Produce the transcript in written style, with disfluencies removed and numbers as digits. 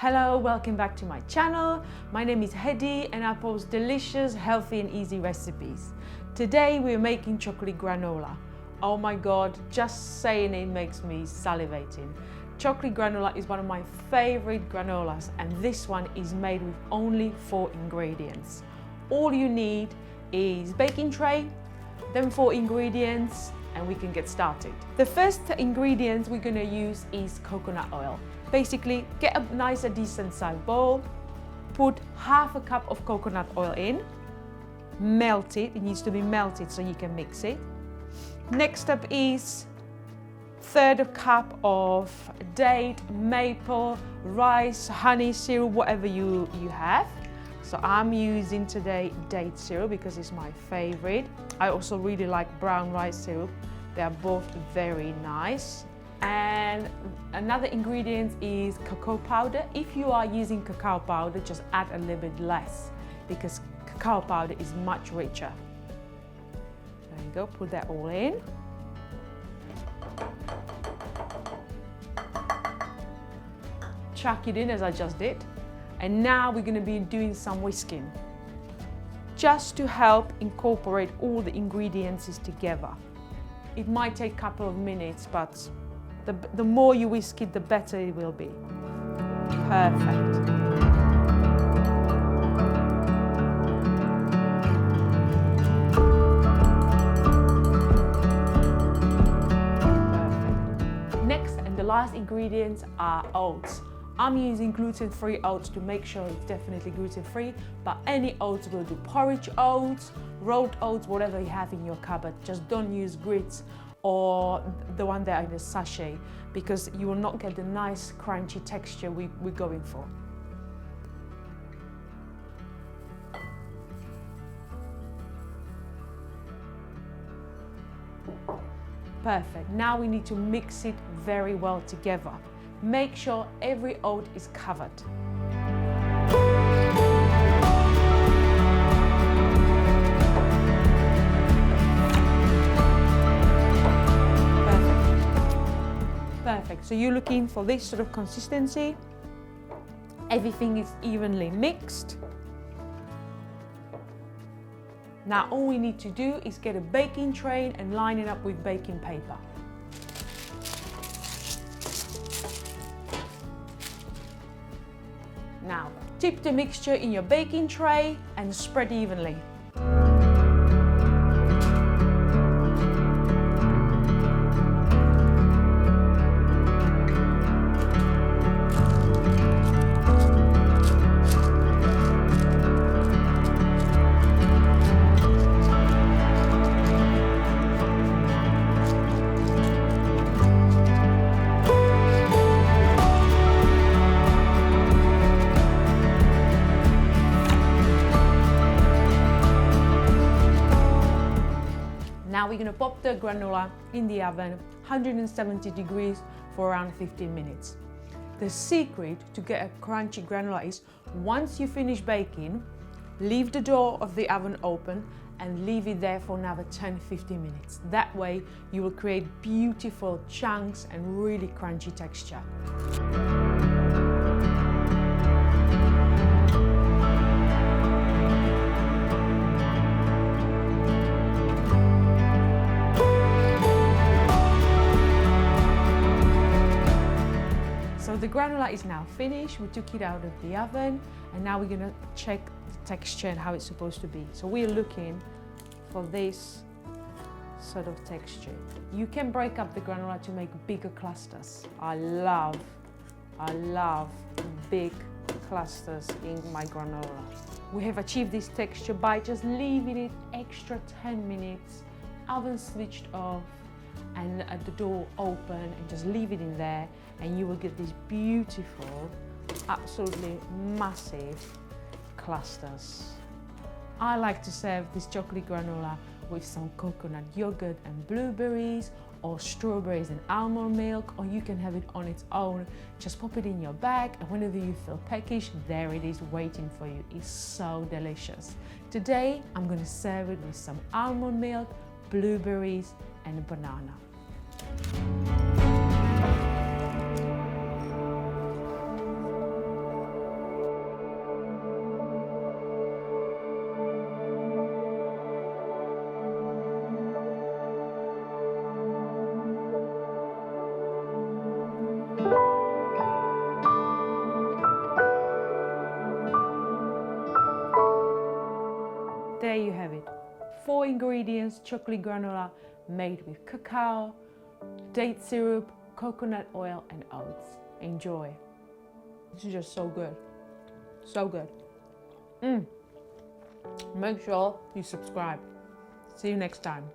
Hello, welcome back to my channel. My name is Hedy and I post delicious, healthy and easy recipes. Today we're making chocolate granola. Oh my god, just saying it makes me salivating. Chocolate granola is one of my favorite granolas and this one is made with only 4 ingredients. All you need is baking tray, then 4 ingredients and we can get started. The first ingredient we're going to use is coconut oil. Basically, get a nice, decent sized bowl, put half a cup of coconut oil in, melt it. It needs to be melted so you can mix it. Next up is 1/3 cup of date, maple, rice, honey syrup, whatever you have. So I'm using today date syrup because it's my favorite. I also really like brown rice syrup. They are both very nice. And another ingredient is cacao powder. If you are using cacao powder, just add a little bit less because cacao powder is much richer. There you go, put that all in. Chuck it in as I just did. And now we're going to be doing some whisking, just to help incorporate all the ingredients together. It might take a couple of minutes, but the more you whisk it, the better it will be. Perfect. Perfect. Next and the last ingredients are oats. I'm using gluten-free oats to make sure it's definitely gluten-free, but any oats will do. Porridge oats, rolled oats, whatever you have in your cupboard. Just don't use grits or the one that are in a sachet because you will not get the nice crunchy texture we're going for. Perfect. Now we need to mix it very well together. Make sure every oat is covered. Perfect. So you're looking for this sort of consistency. Everything is evenly mixed. Now all we need to do is get a baking tray and line it up with baking paper. Now, dip the mixture in your baking tray and spread evenly. Now we're going to pop the granola in the oven, 170 degrees for around 15 minutes. The secret to get a crunchy granola is once you finish baking, leave the door of the oven open and leave it there for another 10-15 minutes. That way you will create beautiful chunks and really crunchy texture. So the granola is now finished. We took it out of the oven and now we're going to check the texture and how it's supposed to be. So we're looking for this sort of texture. You can break up the granola to make bigger clusters. I love big clusters in my granola. We have achieved this texture by just leaving it extra 10 minutes, oven switched off and the door open and just leave it in there and you will get these beautiful, absolutely massive clusters. I like to serve this chocolate granola with some coconut yogurt and blueberries or strawberries and almond milk, or you can have it on its own. Just pop it in your bag and whenever you feel peckish, there it is waiting for you. It's so delicious. Today I'm going to serve it with some almond milk, blueberries and a banana. ingredients chocolate granola made with cacao, date syrup, coconut oil, and oats. Enjoy. This is just so good. So good. Make sure you subscribe. See you next time.